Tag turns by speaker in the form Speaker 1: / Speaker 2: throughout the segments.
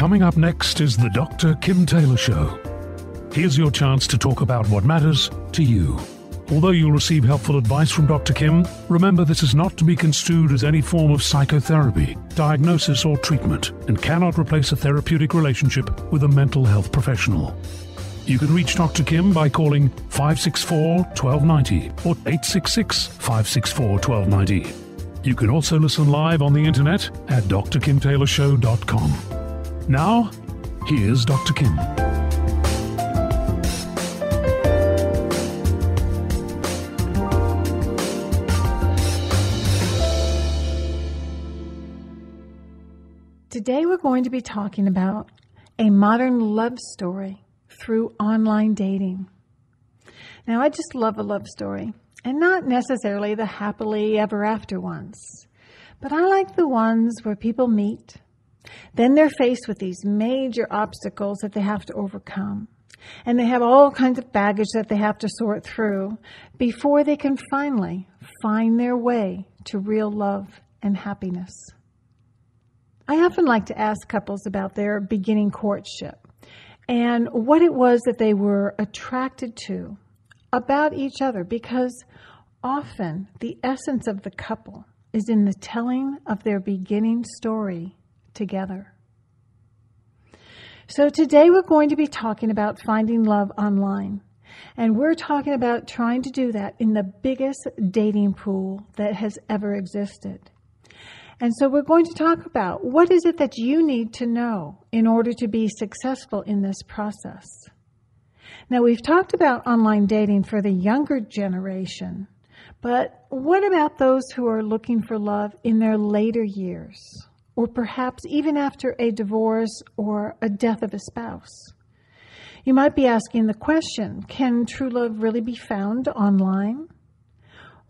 Speaker 1: Coming up next is the Dr. Kim Taylor Show. Here's your chance to talk about what matters to you. Although you'll receive helpful advice from Dr. Kim, remember this is not to be construed as any form of psychotherapy, diagnosis or treatment, and cannot replace a therapeutic relationship with a mental health professional. You can reach Dr. Kim by calling 564-1290 or 866-564-1290. You can also listen live on the internet at drkimtaylorshow.com. Now, here's Dr. Kim.
Speaker 2: Today we're going to be talking about a modern love story through online dating. Now, I just love a love story, and not necessarily the happily ever after ones, but I like the ones where people meet, then they're faced with these major obstacles that they have to overcome, and they have all kinds of baggage that they have to sort through before they can finally find their way to real love and happiness. I often like to ask couples about their beginning courtship and what it was that they were attracted to about each other, because often the essence of the couple is in the telling of their beginning story together. So today we're going to be talking about finding love online, and we're talking about trying to do that in the biggest dating pool that has ever existed. And so we're going to talk about what is it that you need to know in order to be successful in this process. Now, we've talked about online dating for the younger generation, but what about those who are looking for love in their later years, or perhaps even after a divorce or a death of a spouse? You might be asking the question, can true love really be found online?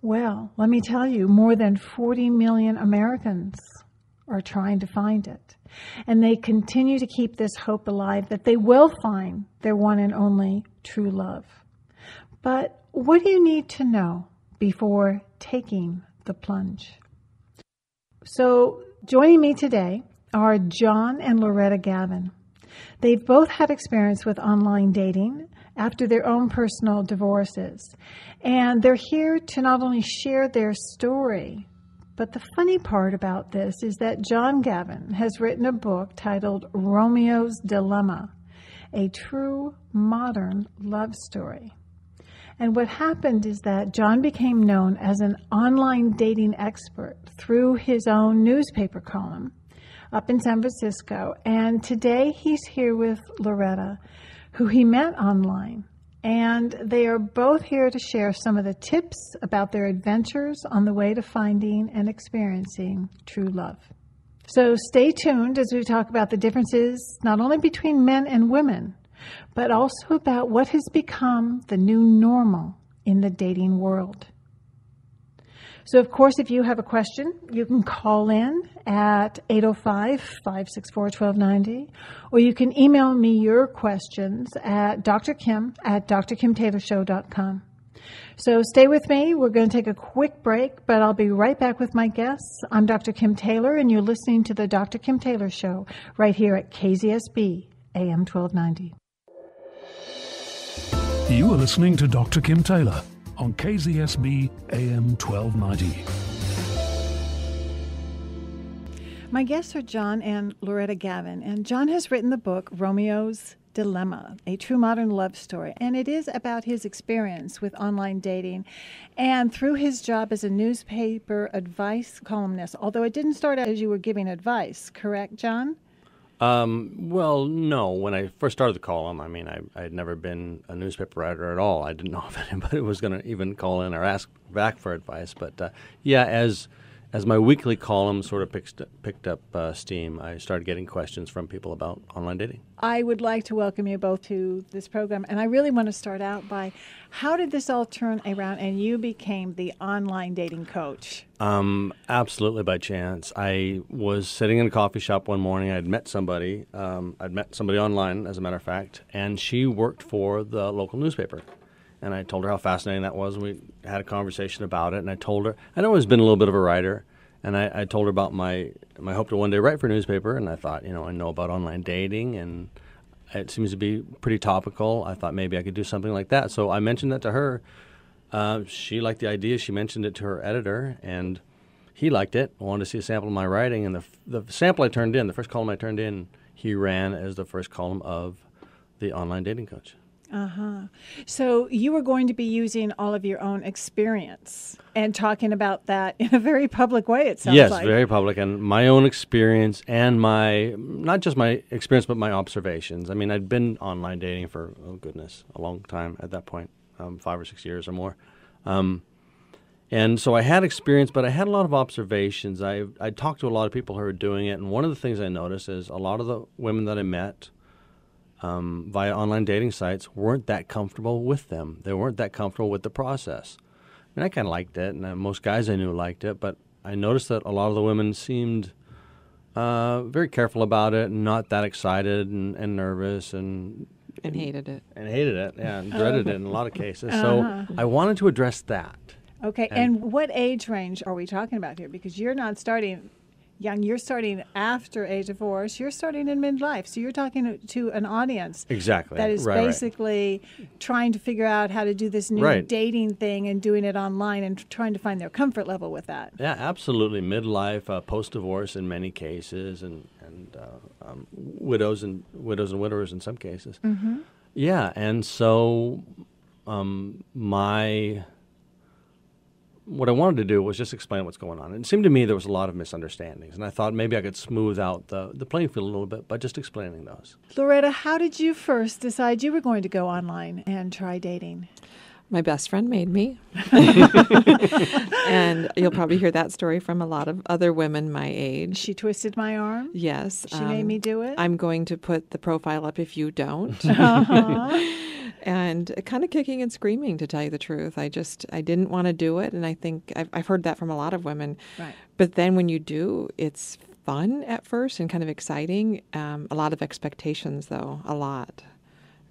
Speaker 2: Well, let me tell you, more than 40 million Americans are trying to find it. And they continue to keep this hope alive that they will find their one and only true love. But what do you need to know before taking the plunge? So joining me today are John and Loretta Gavin. They've both had experience with online dating after their own personal divorces. And they're here to not only share their story, but the funny part about this is that John Gavin has written a book titled Romeo's Dilemma, a true modern love story. And what happened is that John became known as an online dating expert through his own newspaper column up in San Francisco. And today he's here with Loretta, who he met online, and they are both here to share some of the tips about their adventures on the way to finding and experiencing true love. So stay tuned as we talk about the differences not only between men and women, but also about what has become the new normal in the dating world. So, of course, if you have a question, you can call in at 805-564-1290, or you can email me your questions at drkim@drkimtaylorshow.com. So stay with me. We're going to take a quick break, but I'll be right back with my guests. I'm Dr. Kim Taylor, and you're listening to the Dr. Kim Taylor Show right here at KZSB AM 1290.
Speaker 1: You are listening to Dr. Kim Taylor on KZSB AM 1290.
Speaker 2: My guests are John and Loretta Gavin, and John has written the book Romeo's Dilemma, a true modern love story, and it is about his experience with online dating and through his job as a newspaper advice columnist, although it didn't start out as you were giving advice, correct, John?
Speaker 3: Well, no. When I first started the column, I had never been a newspaper writer at all. I didn't know if anybody was going to even call in or ask back for advice. But as my weekly column sort of picked up steam, I started getting questions from people about online dating.
Speaker 2: I would like to welcome you both to this program, and I really want to start out by, how did this all turn around and you became the online dating coach?
Speaker 3: Absolutely by chance. I was sitting in a coffee shop one morning. I'd met somebody. I'd met somebody online, as a matter of fact, and she worked for the local newspaper. And I told her how fascinating that was, and we had a conversation about it. And I told her, I'd always been a little bit of a writer, And I told her about my hope to one day write for a newspaper, and I thought, I know about online dating, and it seems to be pretty topical. I thought maybe I could do something like that. So I mentioned that to her. She liked the idea. She mentioned it to her editor, and he liked it, wanted to see a sample of my writing. And the sample I turned in, the first column I turned in, he ran as the first column of the Online Dating Coach.
Speaker 2: Uh-huh. So you were going to be using all of your own experience and talking about that in a very public way, it sounds like.
Speaker 3: Yes, very public, and my own experience and not just my experience, but my observations. I mean, I'd been online dating for, a long time at that point, 5 or 6 years or more. And so I had experience, but I had a lot of observations. I talked to a lot of people who were doing it, and one of the things I noticed is a lot of the women that I met via online dating sites weren't that comfortable with them. They weren't that comfortable with the process. I mean, I kind of liked it, and most guys I knew liked it, but I noticed that a lot of the women seemed very careful about it, and not that excited and nervous and
Speaker 4: hated it.
Speaker 3: And hated it, yeah, and dreaded it in a lot of cases. So I wanted to address that.
Speaker 2: Okay, and what age range are we talking about here? Because you're not starting young, you're starting after age of divorce, you're starting in midlife. So you're talking to an audience that is basically trying to figure out how to do this new dating thing and doing it online and trying to find their comfort level with that.
Speaker 3: Yeah, absolutely. Midlife, post-divorce in many cases, and widows and widowers in some cases.
Speaker 2: Mm-hmm.
Speaker 3: Yeah, and so what I wanted to do was just explain what's going on. And it seemed to me there was a lot of misunderstandings, and I thought maybe I could smooth out the playing field a little bit by just explaining those.
Speaker 2: Loretta, how did you first decide you were going to go online and try dating?
Speaker 4: My best friend made me. And you'll probably hear that story from a lot of other women my age.
Speaker 2: She twisted my arm?
Speaker 4: Yes.
Speaker 2: She made me do it?
Speaker 4: I'm going to put the profile up if you don't. And kind of kicking and screaming, to tell you the truth. I didn't want to do it, and I think I've heard that from a lot of women.
Speaker 2: Right.
Speaker 4: But then when you do, it's fun at first and kind of exciting. A lot of expectations, though, a lot.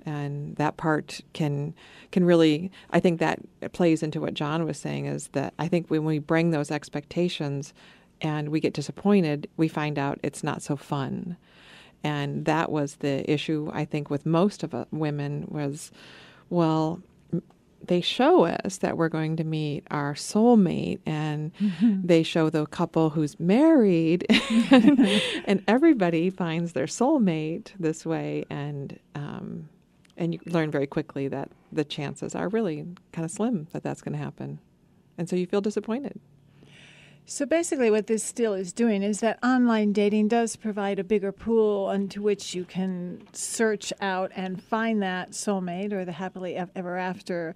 Speaker 4: And that part can really, I think that plays into what John was saying, is that I think when we bring those expectations and we get disappointed, we find out it's not so fun. And that was the issue, I think, with most of women was, well, they show us that we're going to meet our soulmate, and they show the couple who's married, and everybody finds their soulmate this way, and you learn very quickly that the chances are really kind of slim that that's going to happen. And so you feel disappointed.
Speaker 2: So basically what this still is doing is that online dating does provide a bigger pool into which you can search out and find that soulmate or the happily ever after,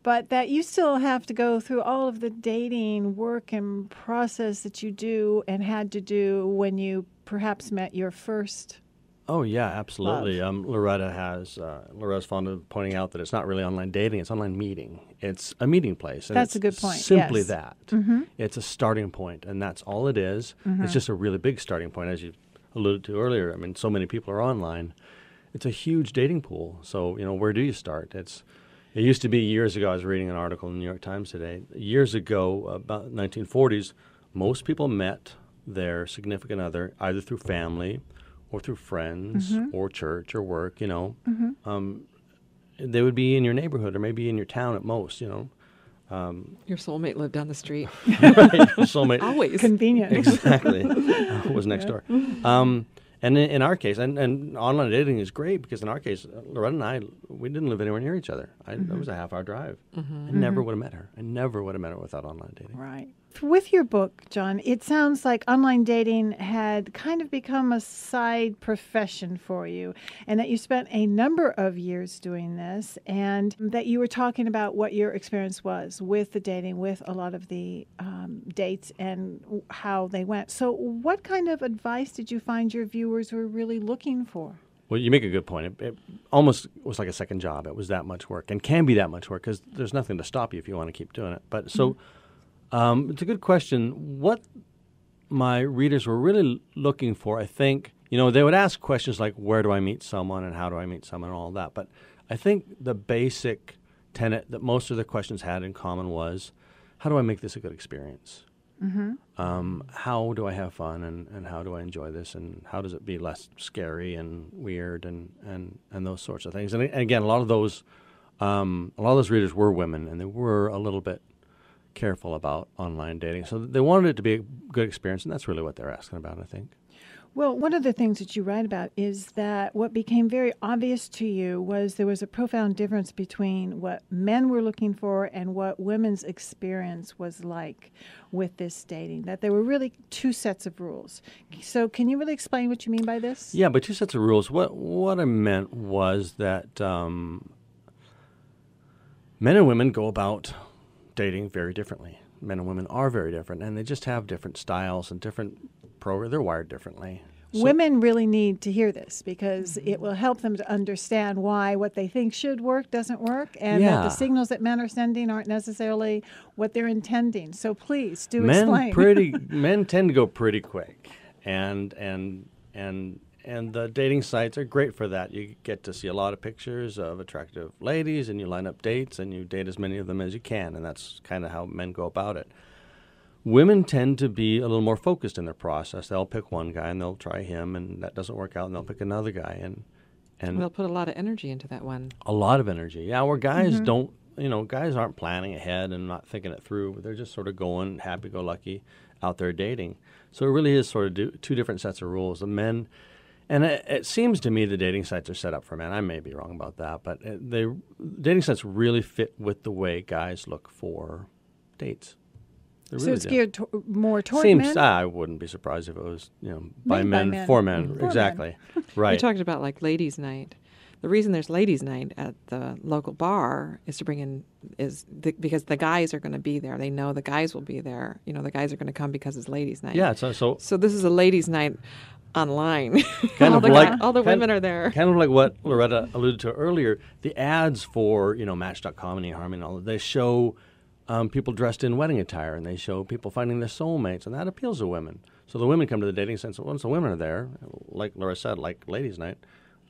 Speaker 2: but that you still have to go through all of the dating work and process that you do and had to do when you perhaps met your first.
Speaker 3: Oh, yeah, absolutely. Loretta's fond of pointing out that it's not really online dating, it's online meeting. It's a meeting place. And
Speaker 2: that's a good point,
Speaker 3: simply
Speaker 2: yes.
Speaker 3: that.
Speaker 2: Mm-hmm.
Speaker 3: It's a starting point, and that's all it is.
Speaker 2: Mm-hmm.
Speaker 3: It's just a really big starting point, as you alluded to earlier. I mean, so many people are online. It's a huge dating pool. So, where do you start? It used to be years ago, I was reading an article in the New York Times today. Years ago, about 1940s, most people met their significant other either through family or through friends or church or work, they would be in your neighborhood or maybe in your town at most,
Speaker 4: Your soulmate lived down the street.
Speaker 3: Right, your soulmate.
Speaker 4: Always.
Speaker 2: Convenient.
Speaker 3: Exactly. Was next door. And in our case, and online dating is great because in our case, Loretta and I, we didn't live anywhere near each other. It was a half-hour drive. I never would have met her. I never would have met her without online dating.
Speaker 2: Right. With your book, John, it sounds like online dating had kind of become a side profession for you, and that you spent a number of years doing this, and that you were talking about what your experience was with the dating, with a lot of the dates and how they went. So what kind of advice did you find your viewers were really looking for?
Speaker 3: Well, you make a good point. It almost was like a second job. It was that much work and can be that much work because there's nothing to stop you if you want to keep doing it. But so... it's a good question. What my readers were really looking for, I think, they would ask questions like, where do I meet someone and how do I meet someone and all that. But I think the basic tenet that most of the questions had in common was, how do I make this a good experience? How do I have fun, and how do I enjoy this, and how does it be less scary and weird, and those sorts of things. And again, a lot of those readers were women, and they were a little bit careful about online dating. So they wanted it to be a good experience, and that's really what they're asking about, I think.
Speaker 2: Well, one of the things that you write about is that what became very obvious to you was there was a profound difference between what men were looking for and what women's experience was like with this dating, that there were really two sets of rules. So can you really explain what you mean by this?
Speaker 3: Yeah, but two sets of rules. What I meant was that men and women go about dating very differently. Men and women are very different, and they just have different styles and different they're wired differently. So
Speaker 2: women really need to hear this because it will help them to understand why what they think should work doesn't work, and that the signals that men are sending aren't necessarily what they're intending. So please do explain.
Speaker 3: Men tend to go pretty quick, and the dating sites are great for that. You get to see a lot of pictures of attractive ladies, and you line up dates, and you date as many of them as you can, and that's kind of how men go about it. Women tend to be a little more focused in their process. They'll pick one guy, and they'll try him, and that doesn't work out, and they'll pick another guy. And
Speaker 4: they'll put a lot of energy into that one.
Speaker 3: A lot of energy, yeah, where guys don't, guys aren't planning ahead and not thinking it through. They're just sort of going happy-go-lucky out there dating. So it really is sort of two different sets of rules. The men... And it seems to me the dating sites are set up for men. I may be wrong about that, but dating sites really fit with the way guys look for dates.
Speaker 2: So it's geared more toward men?
Speaker 3: I wouldn't be surprised if it was, by men, for men. Exactly. Right.
Speaker 4: You talked about like ladies' night. The reason there's ladies' night at the local bar is to bring in because the guys are going to be there. They know the guys will be there. The guys are going to come because it's ladies' night.
Speaker 3: Yeah. So
Speaker 4: this is a ladies' night online. All the women are there.
Speaker 3: Kind of like what Loretta alluded to earlier. The ads for Match.com and eHarmony and all that, they show people dressed in wedding attire, and they show people finding their soulmates, and that appeals to women. So the women come to the dating site. Once the women are there, like Laura said, like ladies' night,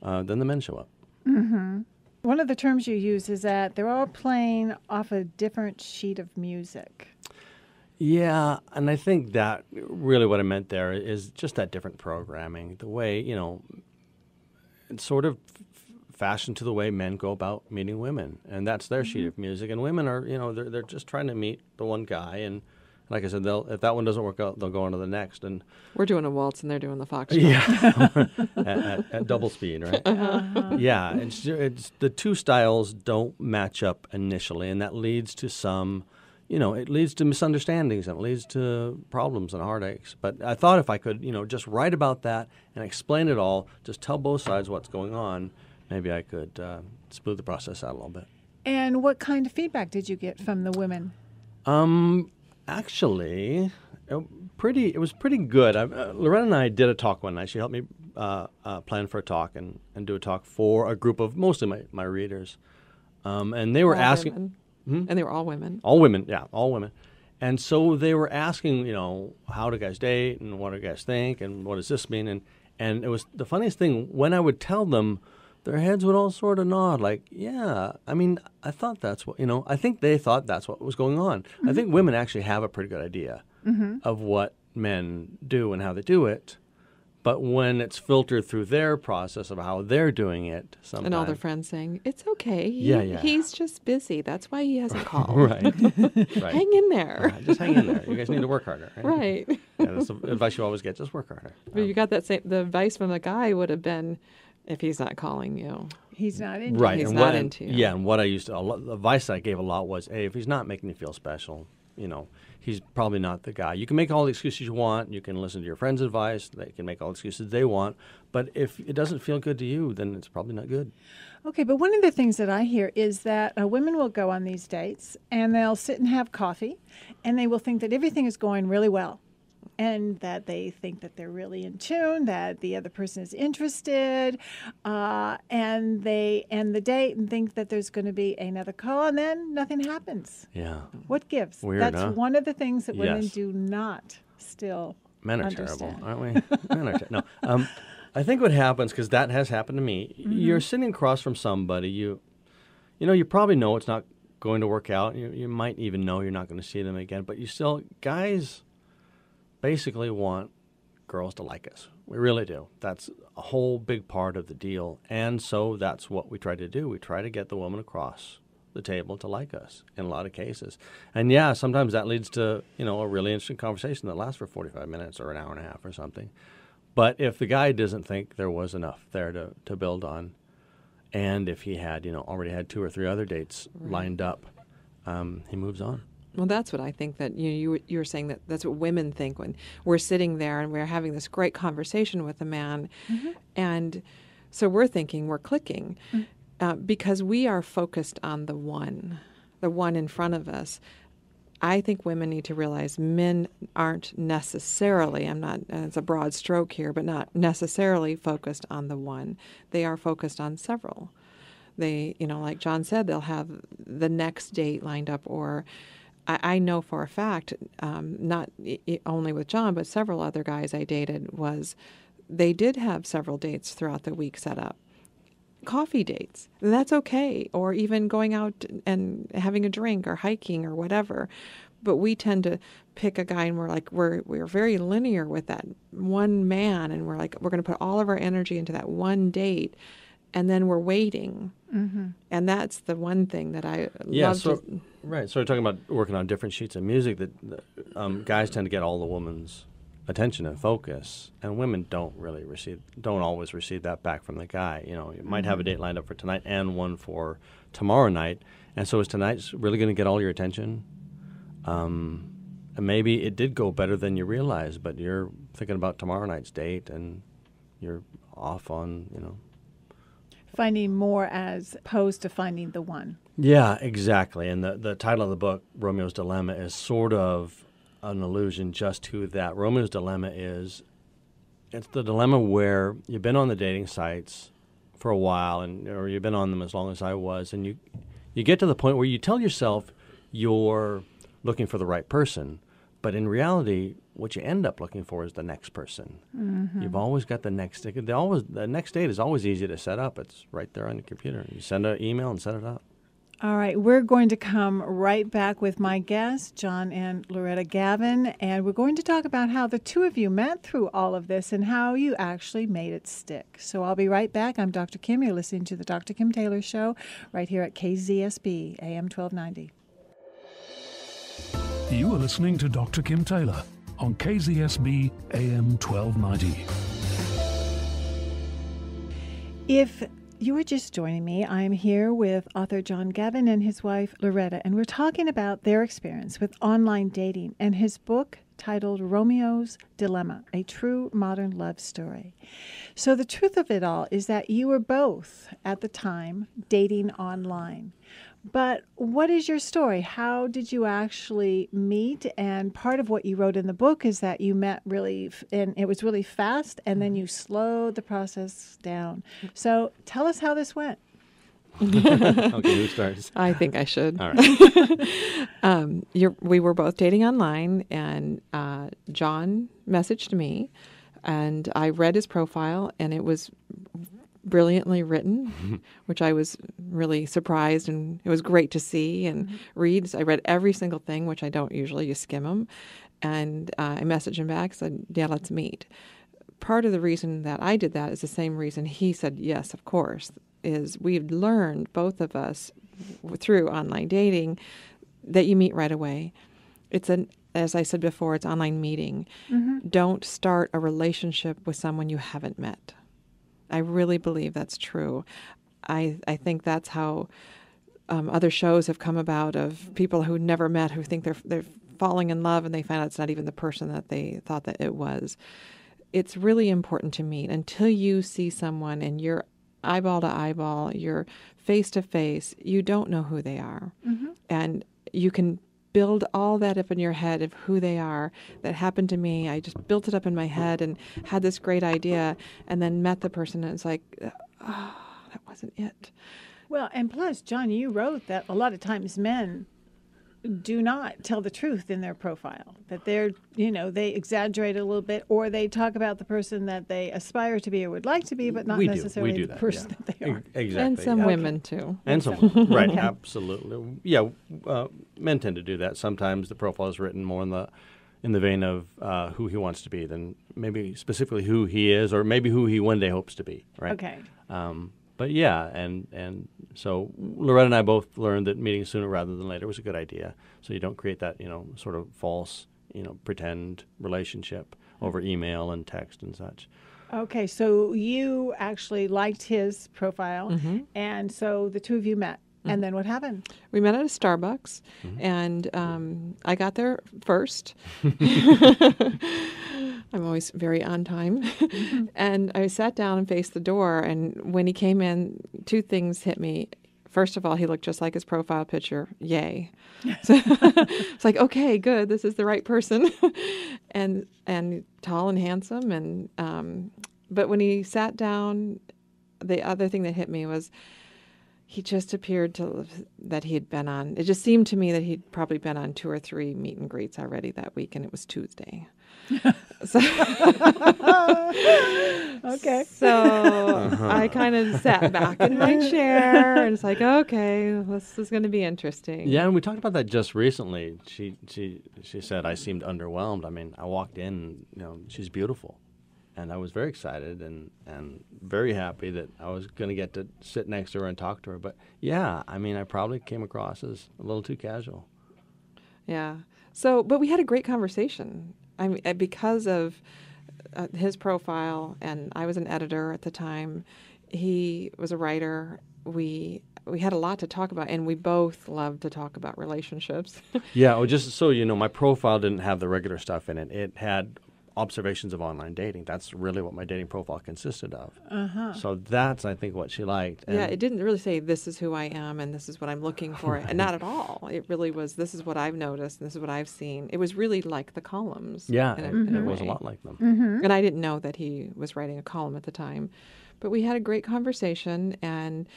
Speaker 3: then the men show up.
Speaker 2: Mm-hmm. One of the terms you use is that they're all playing off a different sheet of music.
Speaker 3: Yeah, and I think that really what I meant there is just that different programming, the way, it's sort of fashioned to the way men go about meeting women, and that's their sheet of music. And women are, they're just trying to meet the one guy, and like I said, if that one doesn't work out, they'll go on to the next. And
Speaker 4: we're doing a waltz, and they're doing the foxtrot.
Speaker 3: Yeah, at double speed, right? Yeah, it's the two styles don't match up initially, and that leads to some. It leads to misunderstandings, and it leads to problems and heartaches. But I thought if I could, just write about that and explain it all, just tell both sides what's going on, maybe I could smooth the process out a little bit.
Speaker 2: And what kind of feedback did you get from the women?
Speaker 3: Actually, it was pretty good. Loretta and I did a talk one night. She helped me plan for a talk and do a talk for a group of mostly my readers. And they were asking...
Speaker 4: Women. And they were all women.
Speaker 3: All women, yeah, all women. And so they were asking, how do guys date, and what do guys think, and what does this mean? And it was the funniest thing, when I would tell them, their heads would all sort of nod, like, yeah, I thought that's what, I think they thought that's what was going on. Mm-hmm. I think women actually have a pretty good idea of what men do and how they do it. But when it's filtered through their process of how they're doing it, sometimes...
Speaker 4: And all their friends saying, it's okay.
Speaker 3: Yeah.
Speaker 4: He's just busy. That's why he hasn't called.
Speaker 3: Right.
Speaker 4: Hang in there.
Speaker 3: Right. Just hang in there. You guys need to work harder.
Speaker 4: Right.
Speaker 3: Yeah, that's the advice you always get. Just work harder.
Speaker 4: But you got the advice from the guy would have been, if he's not calling you.
Speaker 2: He's not into
Speaker 3: right.
Speaker 2: you.
Speaker 3: He's
Speaker 4: not into you.
Speaker 3: Yeah, and what I used to... the advice I gave a lot was, hey, if he's not making you feel special, he's probably not the guy. You can make all the excuses you want. You can listen to your friend's advice. They can make all the excuses they want. But if it doesn't feel good to you, then it's probably not good.
Speaker 2: Okay, but one of the things that I hear is that women will go on these dates, and they'll sit and have coffee, and they will think that everything is going really well, and that they think that they're really in tune, that the other person is interested, and they end the date and think that there's going to be another call, and then nothing happens.
Speaker 3: Yeah.
Speaker 2: What gives?
Speaker 3: Weird,
Speaker 2: That's
Speaker 3: huh?
Speaker 2: one of the things that women
Speaker 3: Yes.
Speaker 2: do not still
Speaker 3: Men are
Speaker 2: understand.
Speaker 3: terrible, aren't we? Men are terrible. No. I think what happens, because that has happened to me, you're sitting across from somebody, you probably know it's not going to work out. You might even know you're not going to see them again, but you still, guys basically want girls to like us. We really do. That's a whole big part of the deal. And so that's what we try to do. We try to get the woman across the table to like us in a lot of cases. And yeah, sometimes that leads to, a really interesting conversation that lasts for 45 minutes or an hour and a half or something. But if the guy doesn't think there was enough there to build on, and if he had, already had 2 or 3 other dates lined up, he moves on.
Speaker 4: Well, that's what I think that you were saying that's what women think when we're sitting there and we're having this great conversation with a man. Mm-hmm. And so we're thinking we're clicking because we are focused on the one in front of us. I think women need to realize men aren't necessarily, it's a broad stroke here, but not necessarily focused on the one. They are focused on several. They, like John said, they'll have the next date lined up, or I know for a fact, not only with John, but several other guys I dated, they did have several dates throughout the week set up. Coffee dates, that's okay, or even going out and having a drink or hiking or whatever. But we tend to pick a guy and we're very linear with that one man, and we're going to put all of our energy into that one date, and then we're waiting. Mm-hmm. And that's the one thing that I love.
Speaker 3: Right. So we're talking about working on different sheets of music that guys tend to get all the woman's attention and focus, and women don't always receive that back from the guy. You might have a date lined up for tonight and one for tomorrow night, and so is tonight's really going to get all your attention? And maybe it did go better than you realized, but you're thinking about tomorrow night's date, and you're off on,
Speaker 2: finding more as opposed to finding the one.
Speaker 3: Yeah, exactly. And the title of the book, Romeo's Dilemma, is sort of an allusion just to that. Romeo's Dilemma it's the dilemma where you've been on the dating sites for a while, or you've been on them as long as I was, and you get to the point where you tell yourself you're looking for the right person, but in reality, what you end up looking for is the next person. Mm-hmm. You've always got the next date. The next date is always easy to set up. It's right there on your computer. You send an email and set it up.
Speaker 2: All right, we're going to come right back with my guests, John and Loretta Gavin, and we're going to talk about how the two of you met through all of this and how you actually made it stick. So I'll be right back. I'm Dr. Kim. You're listening to the Dr. Kim Taylor Show right here at KZSB, AM 1290.
Speaker 1: You are listening to Dr. Kim Taylor on KZSB, AM 1290.
Speaker 2: If you are just joining me, I'm here with author John Gavin and his wife Loretta, and we're talking about their experience with online dating and his book titled Romeo's Dilemma, A True Modern Love Story. So the truth of it all is that you were both, at the time, dating online. But what is your story? How did you actually meet? And part of what you wrote in the book is that you met and it was really fast, and then you slowed the process down. So tell us how this went.
Speaker 3: Okay, who starts?
Speaker 4: I think I should.
Speaker 3: All right.
Speaker 4: We were both dating online, and John messaged me, and I read his profile, and it was brilliantly written, which I was really surprised, and it was great to see and read. So I read every single thing, which I don't usually. You skim them. And I messaged him back, said, yeah, let's meet. Part of the reason that I did that is the same reason he said, yes, of course, is we've learned, both of us, through online dating, that you meet right away. As I said before, it's online meeting. Mm-hmm. Don't start a relationship with someone you haven't met. I really believe that's true. I think that's how other shows have come about, of people who never met, who think they're falling in love, and they find out it's not even the person that they thought that it was. It's really important to meet. Until you see someone and you're eyeball to eyeball, you're face to face, you don't know who they are. Mm-hmm. And you can build all that up in your head of who they are. That happened to me. I just built it up in my head and had this great idea, and then met the person, and it's like, oh, that wasn't it.
Speaker 2: Well, and plus, John, you wrote that a lot of times men do not tell the truth in their profile, that they exaggerate a little bit, or they talk about the person that they aspire to be or would like to be, but not necessarily the person that they are.
Speaker 3: Exactly.
Speaker 4: And some women too.
Speaker 3: And some, right, absolutely. Yeah, men tend to do that. Sometimes the profile is written more in in the vein of who he wants to be than maybe specifically who he is, or maybe who he one day hopes to be, right?
Speaker 2: Okay.
Speaker 3: But yeah, and so Loretta and I both learned that meeting sooner rather than later was a good idea. So you don't create that, sort of false, pretend relationship over email and text and such.
Speaker 2: Okay, so you actually liked his profile,
Speaker 4: Mm-hmm.
Speaker 2: and so the two of you met. And then what happened?
Speaker 4: We met at a Starbucks, and I got there first. I'm always very on time. And I sat down and faced the door, and when he came in, two things hit me. First of all, he looked just like his profile picture. Yay. So it's like, okay, good. This is the right person. and tall and handsome. And but when he sat down, the other thing that hit me was he just appeared that he had been on. It just seemed to me that he'd probably been on 2 or 3 meet and greets already that week, and it was Tuesday. So,
Speaker 2: Okay.
Speaker 4: So I kind of sat back in my chair, and it's like, okay, this is going to be interesting.
Speaker 3: Yeah, and we talked about that just recently. She said I seemed underwhelmed. I mean, I walked in, she's beautiful. And I was very excited and very happy that I was going to get to sit next to her and talk to her. But yeah, I mean, I probably came across as a little too casual.
Speaker 4: Yeah. So, but we had a great conversation. I mean, because of his profile, and I was an editor at the time. He was a writer. We had a lot to talk about, and we both love to talk about relationships.
Speaker 3: Yeah, well, just so you know, my profile didn't have the regular stuff in it. It had observations of online dating. That's really what my dating profile consisted of. So that's, I think, what she liked. And
Speaker 4: yeah, it didn't really say, this is who I am and this is what I'm looking for. And not at all. It really was, this is what I've noticed and this is what I've seen. It was really like the columns.
Speaker 3: Yeah,
Speaker 4: in
Speaker 3: it
Speaker 4: a
Speaker 3: was a
Speaker 4: way.
Speaker 3: lot like them.
Speaker 4: And I didn't know that he was writing a column at the time. But we had a great conversation and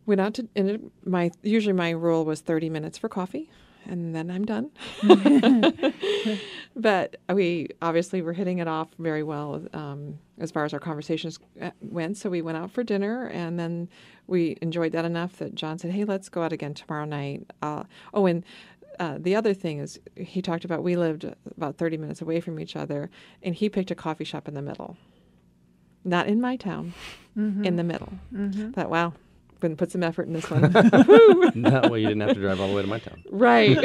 Speaker 4: went out to, usually my rule was 30 minutes for coffee. And then I'm done. But we obviously were hitting it off very well as far as our conversations went. So we went out for dinner, and then we enjoyed that enough that John said, hey, let's go out again tomorrow night. The other thing is he talked about we lived about 30 minutes away from each other, and he picked a coffee shop in the middle. Not in my town, in the middle. Thought, wow. Going to put some effort in this one.
Speaker 3: That way you didn't have to drive all the way to my town.
Speaker 4: Right.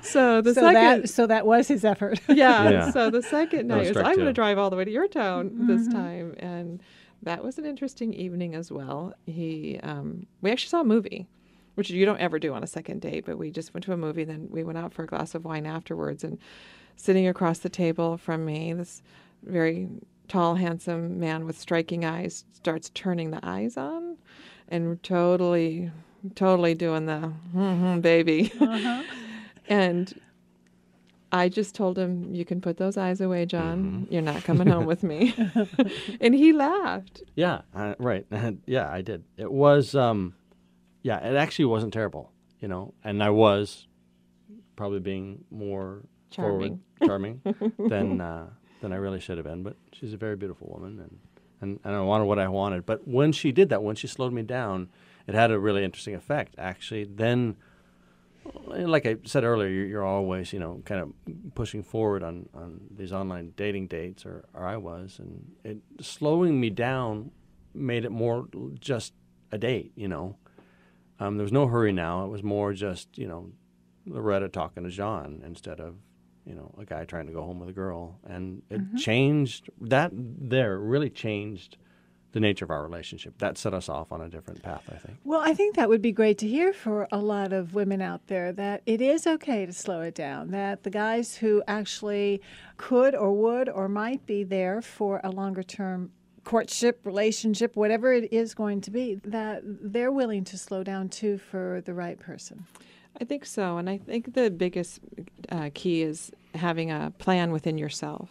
Speaker 4: So
Speaker 2: that was his effort.
Speaker 4: Yeah. So the second night was,
Speaker 3: strike
Speaker 4: I'm going to
Speaker 3: two.
Speaker 4: drive all the way to your town this time. And that was an interesting evening as well. We actually saw a movie, which you don't ever do on a second date, but we just went to a movie. Then we went out for a glass of wine afterwards, and sitting across the table from me, this very tall, handsome man with striking eyes starts turning the eyes on and totally doing the baby. And I just told him, you can put those eyes away, John. You're not coming home with me. And he laughed.
Speaker 3: Yeah, right. Yeah, I did. It was, it actually wasn't terrible, and I was probably being more charming than I really should have been, but she's a very beautiful woman, and I wanted what I wanted. But when she did that, when she slowed me down, it had a really interesting effect, actually. Then, like I said earlier, you're always, kind of pushing forward on these online dating dates, or I was, and it slowing me down made it more just a date, There was no hurry now. It was more just, Loretta talking to John instead of, a guy trying to go home with a girl. And it changed, really changed the nature of our relationship. That set us off on a different path, I think.
Speaker 2: Well, I think that would be great to hear for a lot of women out there, that it is okay to slow it down, that the guys who actually could or would or might be there for a longer term courtship, relationship, whatever it is going to be, that they're willing to slow down too for the right person.
Speaker 4: I think so. And I think the biggest key is having a plan within yourself.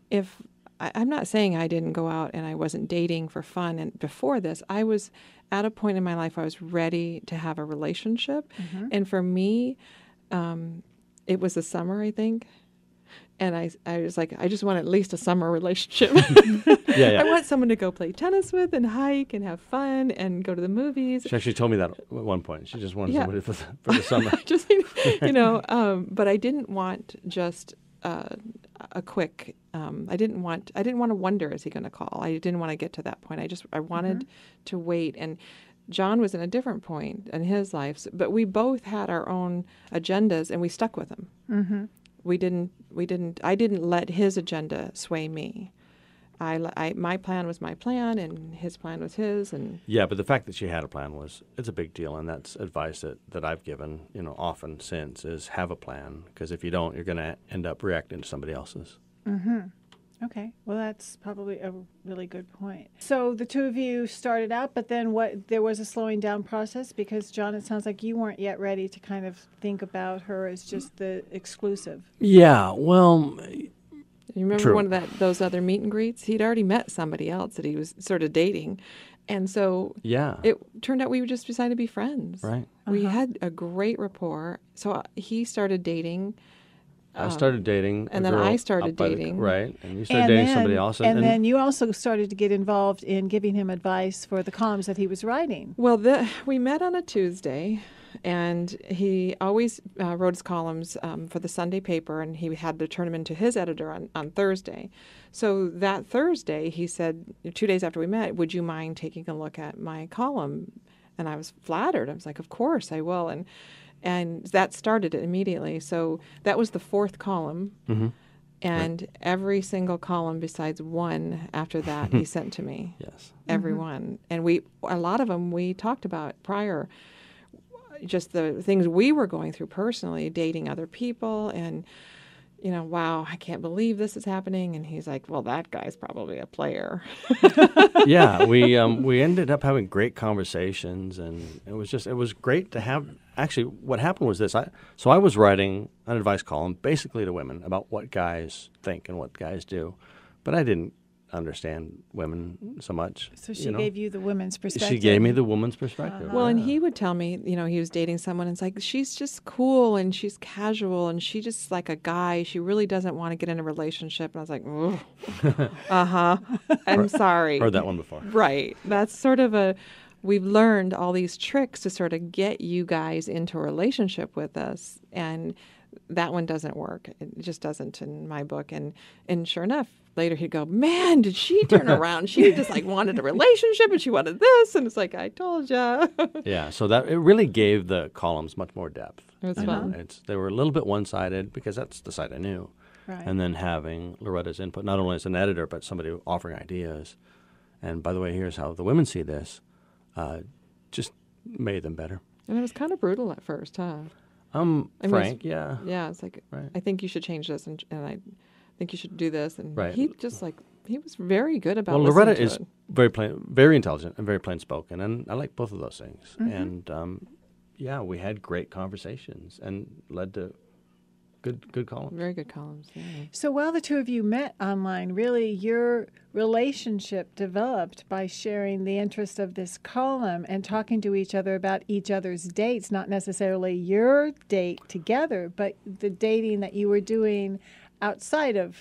Speaker 4: If I'm not saying I didn't go out and I wasn't dating for fun. And before this, I was at a point in my life I was ready to have a relationship. And for me, it was the summer, I think. And I was like, I just want at least a summer relationship.
Speaker 3: Yeah.
Speaker 4: I want someone to go play tennis with and hike and have fun and go to the movies.
Speaker 3: She actually told me that at one point. She just wanted somebody for the summer.
Speaker 4: Just, but I didn't want just a quick. I didn't want to wonder, is he going to call? I didn't want to get to that point. I wanted to wait. And John was in a different point in his life, but we both had our own agendas, and we stuck with them.
Speaker 2: Mm-hmm.
Speaker 4: I didn't let his agenda sway me. My plan was my plan, and his plan was his. And
Speaker 3: yeah, but the fact that she had a plan it's a big deal, and that's advice that I've given, often since, is have a plan, because if you don't, you're going to end up reacting to somebody else's.
Speaker 2: Mm-hmm. Okay. Well, that's probably a really good point. So the two of you started out, but then there was a slowing down process because, John, it sounds like you weren't yet ready to kind of think about her as just the exclusive.
Speaker 3: Yeah, well,
Speaker 4: you remember
Speaker 3: true.
Speaker 4: one of those other meet and greets? He'd already met somebody else that he was sort of dating. And so it turned out we would just decide to be friends.
Speaker 3: Right.
Speaker 4: We had a great rapport. So he started dating.
Speaker 3: I started dating
Speaker 4: and
Speaker 3: a
Speaker 4: then
Speaker 3: girl
Speaker 4: I started
Speaker 3: up by
Speaker 4: dating.
Speaker 3: Right, and you started dating somebody else.
Speaker 2: And then you also started to get involved in giving him advice for the columns that he was writing.
Speaker 4: Well, we met on a Tuesday, and he always wrote his columns for the Sunday paper, and he had to turn them into his editor on Thursday. So that Thursday, he said, 2 days after we met, would you mind taking a look at my column? And I was flattered. I was like, of course I will. And that started it immediately. So that was the fourth column.
Speaker 3: Mm-hmm.
Speaker 4: And every single column besides one after that he sent to me.
Speaker 3: Yes.
Speaker 4: Every one. And a lot of them we talked about prior, just the things we were going through personally, dating other people, and wow, I can't believe this is happening. And he's like, well, that guy's probably a player.
Speaker 3: Yeah, we ended up having great conversations, and it was great to have. Actually, what happened was this. I was writing an advice column basically to women about what guys think and what guys do, but I didn't understand women so much.
Speaker 2: So she gave you the women's perspective.
Speaker 3: She gave me the woman's perspective.
Speaker 4: Well, and he would tell me, he was dating someone, and it's like, she's just cool, and she's casual, and she just like a guy. She really doesn't want to get in a relationship. And I was like, I'm sorry.
Speaker 3: Heard that one before.
Speaker 4: Right. That's sort of we've learned all these tricks to sort of get you guys into a relationship with us, and that one doesn't work. It just doesn't in my book. And sure enough, later he'd go, man, did she turn around? She just like wanted a relationship, and she wanted this. And it's like, I told ya.
Speaker 3: Yeah, so that it really gave the columns much more depth.
Speaker 4: It was fun.
Speaker 3: They were a little bit one-sided because that's the side I knew.
Speaker 2: Right.
Speaker 3: And then having Loretta's input, not only as an editor, but somebody offering ideas. And by the way, here's how the women see this. Just made them better.
Speaker 4: And it was kind of brutal at first, huh?
Speaker 3: Frank, yeah.
Speaker 4: Yeah, it's like,
Speaker 3: right.
Speaker 4: I think you should change this, and I think you should do this. And
Speaker 3: right.
Speaker 4: he just he was very good about
Speaker 3: Well,
Speaker 4: listening
Speaker 3: Loretta
Speaker 4: to
Speaker 3: is
Speaker 4: it.
Speaker 3: very intelligent and very plain-spoken, and I like both of those things.
Speaker 2: Mm-hmm.
Speaker 3: And, we had great conversations and led to good columns.
Speaker 4: Very good columns, yeah.
Speaker 2: So while the two of you met online, really your relationship developed by sharing the interest of this column and talking to each other about each other's dates, not necessarily your date together, but the dating that you were doing outside of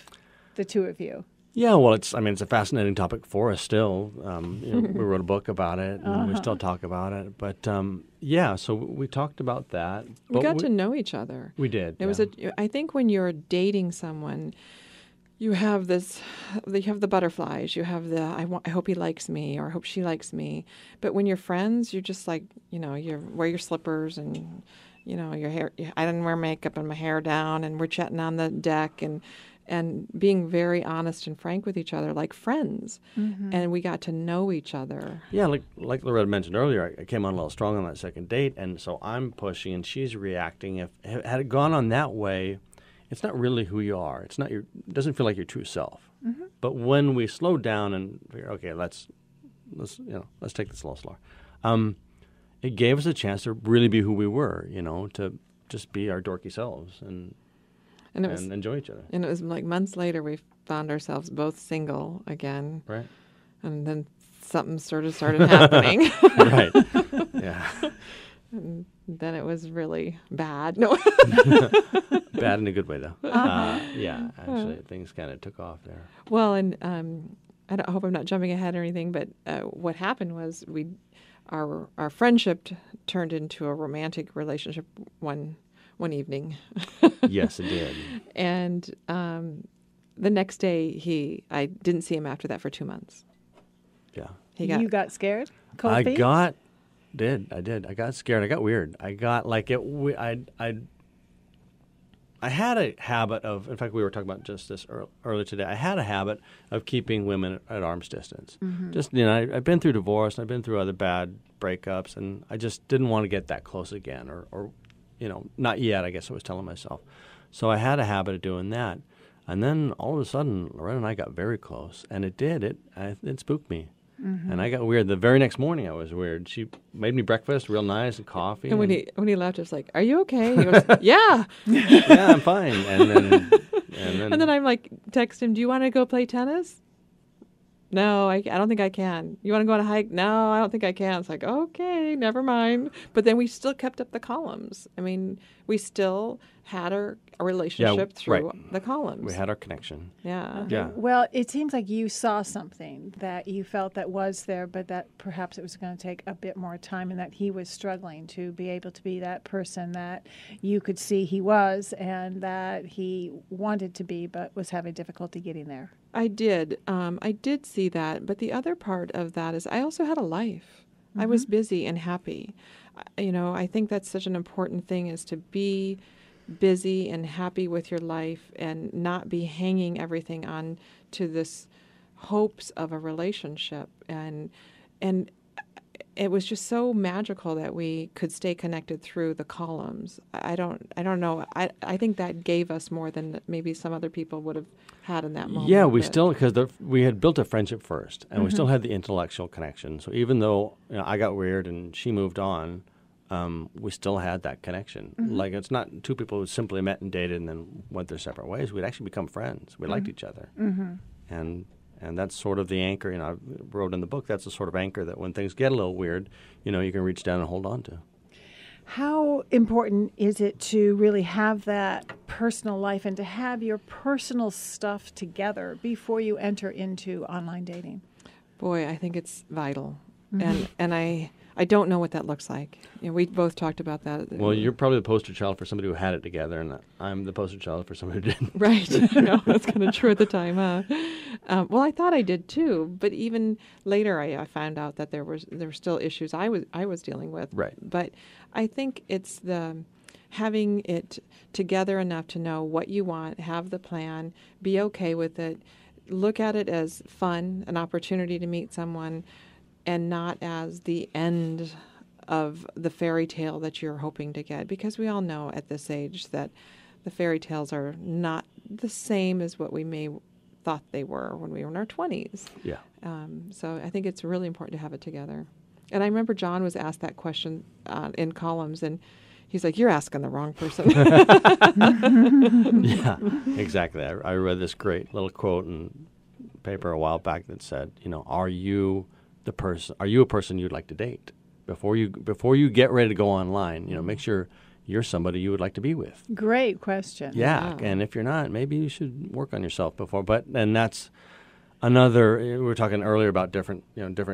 Speaker 2: the two of you.
Speaker 3: Yeah, well, it's a fascinating topic for us still. We wrote a book about it, and we still talk about it. But so we talked about that.
Speaker 4: We got to know each other.
Speaker 3: We did.
Speaker 4: It was I think when you're dating someone, you have the butterflies. You have I hope he likes me, or I hope she likes me. But when you're friends, you're just like, you wear your slippers and, your hair. I didn't wear makeup and my hair down, and we're chatting on the deck and being very honest and frank with each other like friends. Mm-hmm. And we got to know each other. Yeah,
Speaker 3: like Loretta mentioned earlier, I came on a little strong on that second date, and so I'm pushing and she's reacting. Had it gone on that way, it's not really who you are. It doesn't feel like your true self. Mm-hmm. But when we slowed down and figured, okay, let's take this a little slower, it gave us a chance to really be who we were, to just be our dorky selves and enjoy each other. And
Speaker 4: it was like months later we found ourselves both single again.
Speaker 3: Right.
Speaker 4: And then something sort of started happening.
Speaker 3: Right. Yeah.
Speaker 4: And then it was really bad. No.
Speaker 3: Bad in a good way, though. Yeah, actually, things kind of took off there.
Speaker 4: Well, and I hope I'm not jumping ahead or anything, but what happened was our friendship turned into a romantic relationship one evening.
Speaker 3: Yes, it did.
Speaker 4: And the next day, I didn't see him after that for 2 months.
Speaker 3: Yeah.
Speaker 2: You got scared? Cold feet?
Speaker 3: I did. I got scared. I got weird. I got like it. I had a habit of, in fact, we were talking about just this earlier today. I had a habit of keeping women at arm's distance. Mm-hmm. Just, I've been through divorce and I've been through other bad breakups, and I just didn't want to get that close again, or not yet, I guess I was telling myself. So I had a habit of doing that. And then all of a sudden, Loretta and I got very close, and it did. It spooked me. Mm-hmm. And I got weird. The very next morning, I was weird. She made me breakfast, real nice, and coffee.
Speaker 4: And when he left, I was like, "Are you okay?" He goes, "Yeah,
Speaker 3: yeah, I'm fine." And then
Speaker 4: I'm like, text him, "Do you want to go play tennis?" No, I don't think I can. You want to go on a hike? No, I don't think I can. It's like, okay, never mind. But then we still kept up the columns. I mean, we still had a relationship through the columns.
Speaker 3: We had our connection.
Speaker 4: Yeah.
Speaker 3: Yeah.
Speaker 2: Well, it seems like you saw something that you felt that was there, but that perhaps it was going to take a bit more time, and that he was struggling to be able to be that person that you could see he was, and that he wanted to be, but was having difficulty getting there.
Speaker 4: I did. I did see that. But the other part of that is I also had a life. Mm-hmm. I was busy and happy. I think that's such an important thing, is to be busy and happy with your life and not be hanging everything on to this hopes of a relationship. And it was just so magical that we could stay connected through the columns. I don't know. I think that gave us more than maybe some other people would have had in that moment.
Speaker 3: Yeah, because we had built a friendship first, and we still had the intellectual connection. So even though I got weird and she moved on, we still had that connection. Mm-hmm. Like, it's not two people who simply met and dated and then went their separate ways. We'd actually become friends. We liked each other. Mm-hmm. And that's sort of the anchor, I wrote in the book, that's the sort of anchor that when things get a little weird, you can reach down and hold on to.
Speaker 2: How important is it to really have that personal life and to have your personal stuff together before you enter into online dating?
Speaker 4: Boy, I think it's vital. Mm-hmm. And I don't know what that looks like. We both talked about that.
Speaker 3: Well, you're probably the poster child for somebody who had it together, and I'm the poster child for somebody who didn't.
Speaker 4: Right. No, that's kind of true at the time, huh? Well, I thought I did too, but even later I found out that there were still issues I was dealing with.
Speaker 3: Right.
Speaker 4: But I think it's the having it together enough to know what you want, have the plan, be okay with it, look at it as fun, an opportunity to meet someone, and not as the end of the fairy tale that you're hoping to get. Because we all know at this age that the fairy tales are not the same as what we may thought they were when we were in our 20s.
Speaker 3: Yeah.
Speaker 4: So I think it's really important to have it together. And I remember John was asked that question in columns, and he's like, "You're asking the wrong person."
Speaker 3: Yeah, exactly. I read this great little quote in paper a while back that said, are you a person you'd like to date? Before you get ready to go online, make sure you're somebody you would like to be with.
Speaker 2: Great question.
Speaker 3: Yeah, wow. And if you're not, maybe you should work on yourself before. And that's another. We were talking earlier about different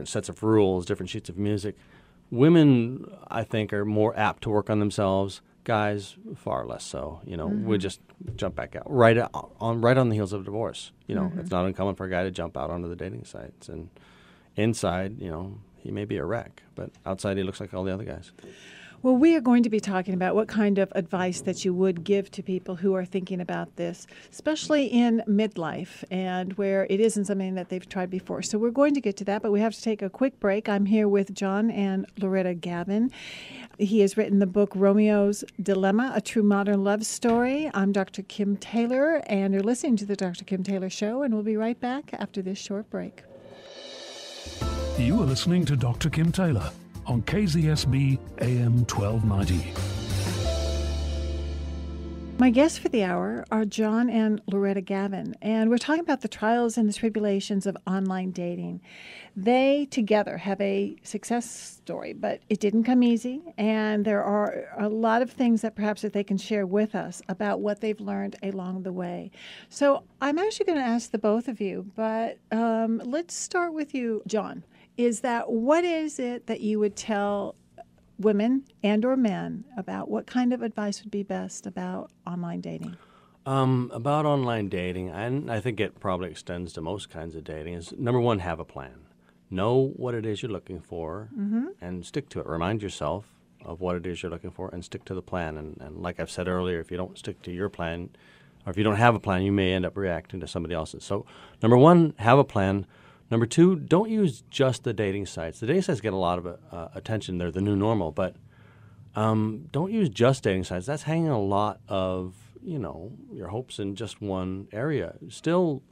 Speaker 3: sets of rules, different sheets of music. Women, I think, are more apt to work on themselves. Guys, far less so. We just jump back out right on the heels of divorce. It's not uncommon for a guy to jump out onto the dating sites, and inside, he may be a wreck, but outside he looks like all the other guys.
Speaker 2: Well, we are going to be talking about what kind of advice that you would give to people who are thinking about this, especially in midlife and where it isn't something that they've tried before. So we're going to get to that, but we have to take a quick break. I'm here with John and Loretta Gavin. He has written the book Romeo's Dilemma, A True Modern Love Story. I'm Dr. Kim Taylor, and you're listening to the Dr. Kim Taylor Show, and we'll be right back after this short break.
Speaker 1: You are listening to Dr. Kim Taylor on KZSB AM 1290.
Speaker 2: My guests for the hour are John and Loretta Gavin, and we're talking about the trials and the tribulations of online dating. They together have a success story, but it didn't come easy, and there are a lot of things that perhaps that they can share with us about what they've learned along the way. So I'm actually going to ask the both of you, but let's start with you, John. What is it that you would tell women and or men about what kind of advice would be best about online dating?
Speaker 3: About online dating, and I think it probably extends to most kinds of dating, is number one, have a plan. Know what it is you're looking for and stick to it. Remind yourself of what it is you're looking for and stick to the plan. And like I've said earlier, if you don't stick to your plan, or if you don't have a plan, you may end up reacting to somebody else's. So number one, have a plan. Number two, don't use just the dating sites. The dating sites get a lot of attention. They're the new normal. But don't use just dating sites. That's hanging a lot of, your hopes in just one area. Still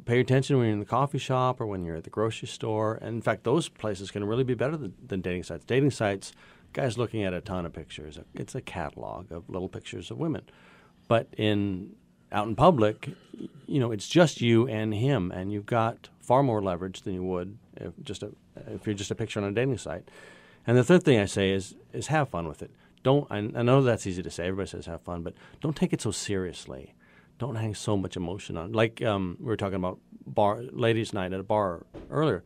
Speaker 3: pay attention when you're in the coffee shop or when you're at the grocery store. And in fact, those places can really be better than dating sites. Dating sites, guys looking at a ton of pictures. It's a catalog of little pictures of women. But out in public, it's just you and him, and you've got far more leverage than you would if you're just a picture on a dating site. And the third thing I say is have fun with it. I know that's easy to say. Everybody says have fun, but don't take it so seriously. Don't hang so much emotion on it. Like we were talking about ladies' night at a bar earlier.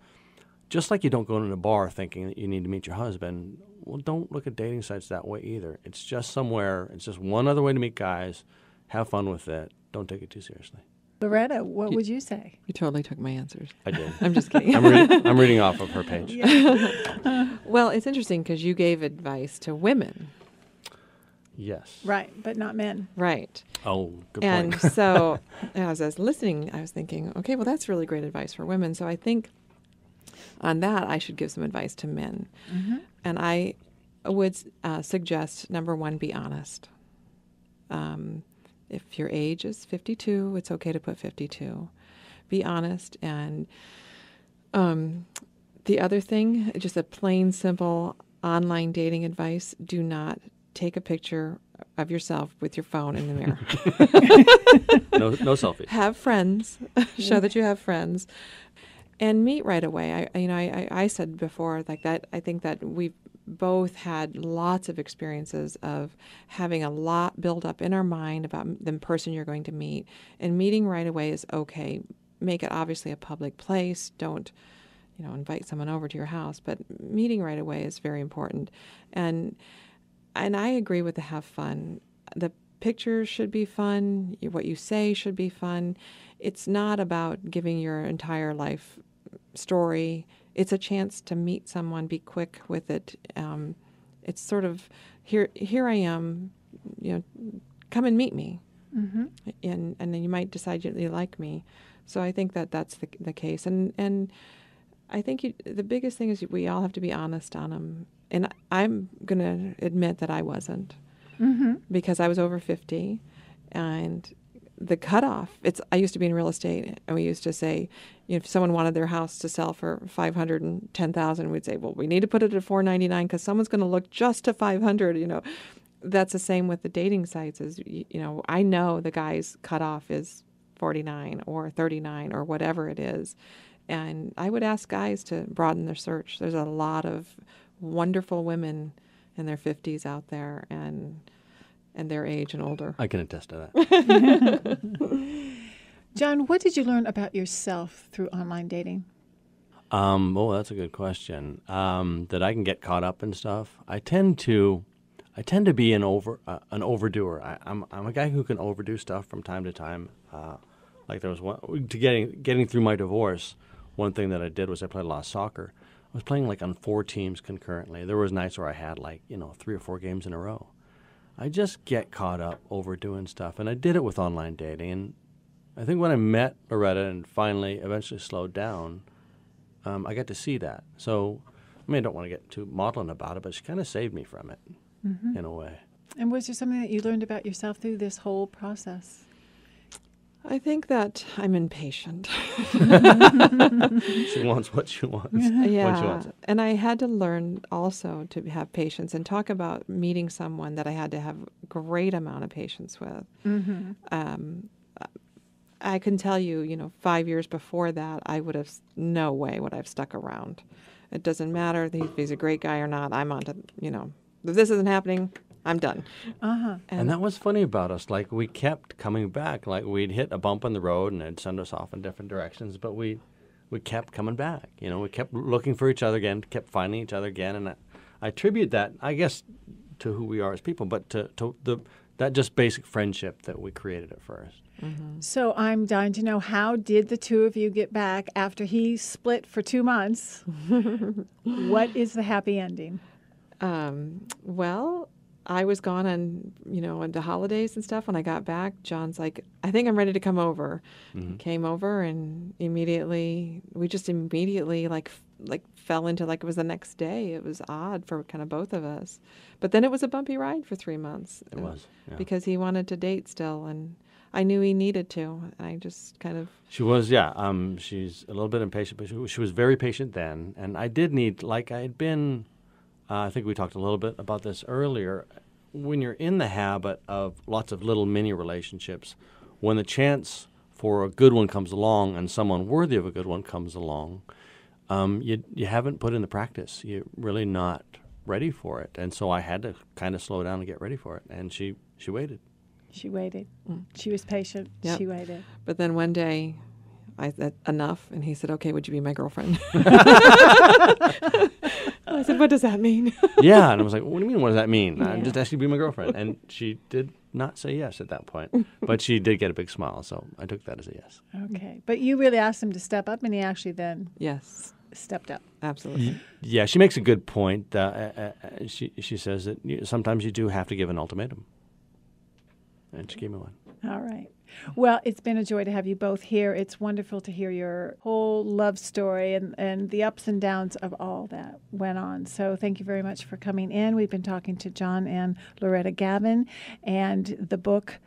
Speaker 3: Just like you don't go into a bar thinking that you need to meet your husband, well, don't look at dating sites that way either. It's just it's just one other way to meet guys. Have fun with it. Don't take it too seriously.
Speaker 2: Loretta, what would you say?
Speaker 4: You totally took my answers.
Speaker 3: I did.
Speaker 4: I'm just kidding.
Speaker 3: I'm reading off of her page.
Speaker 2: Yeah.
Speaker 4: Well, it's interesting because you gave advice to women.
Speaker 3: Yes.
Speaker 2: Right, but not men.
Speaker 4: Right.
Speaker 3: Oh, good point.
Speaker 4: And so as I was listening, I was thinking, okay, well, that's really great advice for women. So I think on that, I should give some advice to men. Mm-hmm. And I would suggest, number one, be honest. If your age is 52, it's okay to put 52. Be honest. And the other thing, just a plain, simple online dating advice, do not take a picture of yourself with your phone in the mirror.
Speaker 3: No selfies.
Speaker 4: Have friends. Show that you have friends. And meet right away. I said before like that, I think that we've both had lots of experiences of having a lot build up in our mind about the person you're going to meet. And meeting right away is okay. Make it obviously a public place. Don't, invite someone over to your house. But meeting right away is very important. And I agree with the have fun. The pictures should be fun. What you say should be fun. It's not about giving your entire life story. It's a chance to meet someone, be quick with it. It's sort of, here I am, come and meet me. Mm-hmm. And then you might decide you like me. So I think that's the case. And I think the biggest thing is we all have to be honest on them. And I'm going to admit that I wasn't, because I was over 50, and the cutoff. I used to be in real estate, and we used to say, if someone wanted their house to sell for $510,000, we'd say, well, we need to put it at $499 because someone's going to look just to $500. That's the same with the dating sites. I know the guy's cutoff is 49 or 39 or whatever it is, and I would ask guys to broaden their search. There's a lot of wonderful women in their 50s out there and their age and older.
Speaker 3: I can attest to that.
Speaker 2: John, what did you learn about yourself through online dating?
Speaker 3: That's a good question. That I can get caught up in stuff. I tend to be an overdoer. I'm a guy who can overdo stuff from time to time. Like there was one getting through my divorce. One thing that I did was I played a lot of soccer. I was playing like on 4 teams concurrently. There was nights where I had 3 or 4 games in a row. I just get caught up overdoing stuff, and I did it with online dating. And I think when I met Loretta and eventually slowed down, I got to see that. So, I don't want to get too maudlin about it, but she kind of saved me from it in a way.
Speaker 2: And was there something that you learned about yourself through this whole process?
Speaker 4: I think that I'm impatient.
Speaker 3: She wants what she wants when she wants it.
Speaker 4: And I had to learn also to have patience and talk about meeting someone that I had to have a great amount of patience with. I can tell you, 5 years before that, I would have no way would I've stuck around. It doesn't matter if he's a great guy or not. I'm on to, if this isn't happening, I'm done.
Speaker 3: And that was funny about us. Like, we kept coming back. Like, we'd hit a bump in the road and it'd send us off in different directions, but we kept coming back. We kept looking for each other again, kept finding each other again. And I attribute that, I guess, to who we are as people, but to that just basic friendship that we created at first.
Speaker 2: So I'm dying to know, how did the two of you get back after he split for 2 months? What is the happy ending?
Speaker 4: Well, I was gone on, into holidays and stuff. When I got back, John's like, I think I'm ready to come over. Came over, and we just immediately like fell into like it was the next day. It was odd for kind of both of us. But then it was a bumpy ride for 3 months.
Speaker 3: It was, yeah.
Speaker 4: Because he wanted to date still, and I knew he needed to. I just kind of...
Speaker 3: She was, yeah. She's a little bit impatient, but she was very patient then. And I did need, like I had been... I think we talked a little bit about this earlier. When you're in the habit of lots of little mini relationships, when the chance for a good one comes along and someone worthy of a good one comes along, you haven't put in the practice. You're really not ready for it. And so I had to kind of slow down and get ready for it. And she waited.
Speaker 2: She waited. She was patient.
Speaker 4: Yep.
Speaker 2: She waited.
Speaker 4: But then one day, I said, enough. And he said, okay, would you be my girlfriend? I said, what does that mean?
Speaker 3: Yeah. And I was like, what do you mean, what does that mean?
Speaker 2: Yeah.
Speaker 3: I'm just asking you to be my girlfriend. And she did not say yes at that point. But she did get a big smile. So I took that as a yes.
Speaker 2: Okay. But you really asked him to step up, and he actually then
Speaker 4: Yes,
Speaker 2: stepped up.
Speaker 4: absolutely.
Speaker 3: Yeah, she makes a good point. She says that sometimes you do have to give an ultimatum. And she gave me one.
Speaker 2: All right. Well, it's been a joy to have you both here. It's wonderful to hear your whole love story and the ups and downs of all that went on. So thank you very much for coming in. We've been talking to John and Loretta Gavin, and the book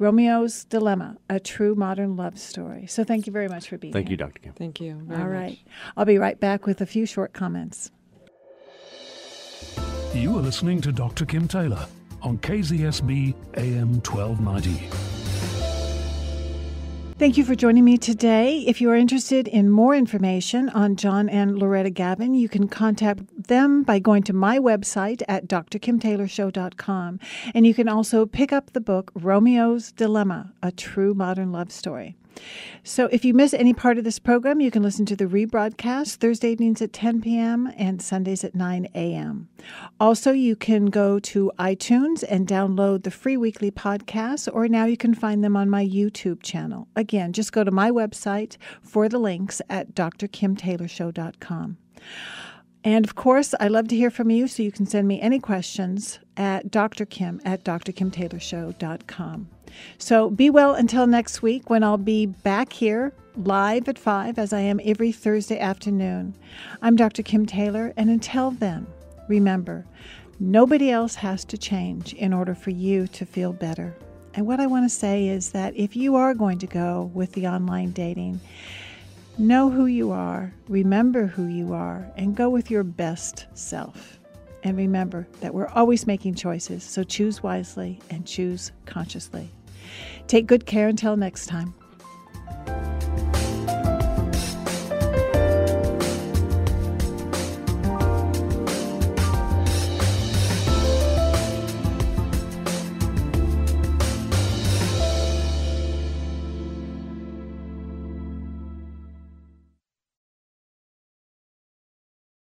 Speaker 2: Romeo's Dilemma, A True Modern Love Story. So thank you very much for being here.
Speaker 3: Thank you, Dr. Kim.
Speaker 4: Thank you very
Speaker 2: All
Speaker 4: much.
Speaker 2: right. I'll be right back with a few short comments.
Speaker 1: You are listening to Dr. Kim Taylor on KZSB AM 1290.
Speaker 2: Thank you for joining me today. If you are interested in more information on John and Loretta Gavin, you can contact them by going to my website at drkimtaylorshow.com. And you can also pick up the book Romeo's Dilemma, A True Modern Love Story. So if you miss any part of this program, you can listen to the rebroadcast Thursday evenings at 10 p.m. and Sundays at 9 a.m. Also, you can go to iTunes and download the free weekly podcasts, or now you can find them on my YouTube channel. Again, just go to my website for the links at drkimtaylorshow.com. And of course, I love to hear from you, so you can send me any questions at drkim@drkimtaylorshow.com. So be well until next week, when I'll be back here live at 5, as I am every Thursday afternoon. I'm Dr. Kim Taylor, and until then, remember, nobody else has to change in order for you to feel better. And what I want to say is that if you are going to go with the online dating, know who you are, remember who you are, and go with your best self. And remember that we're always making choices, so choose wisely and choose consciously. Take good care until next time.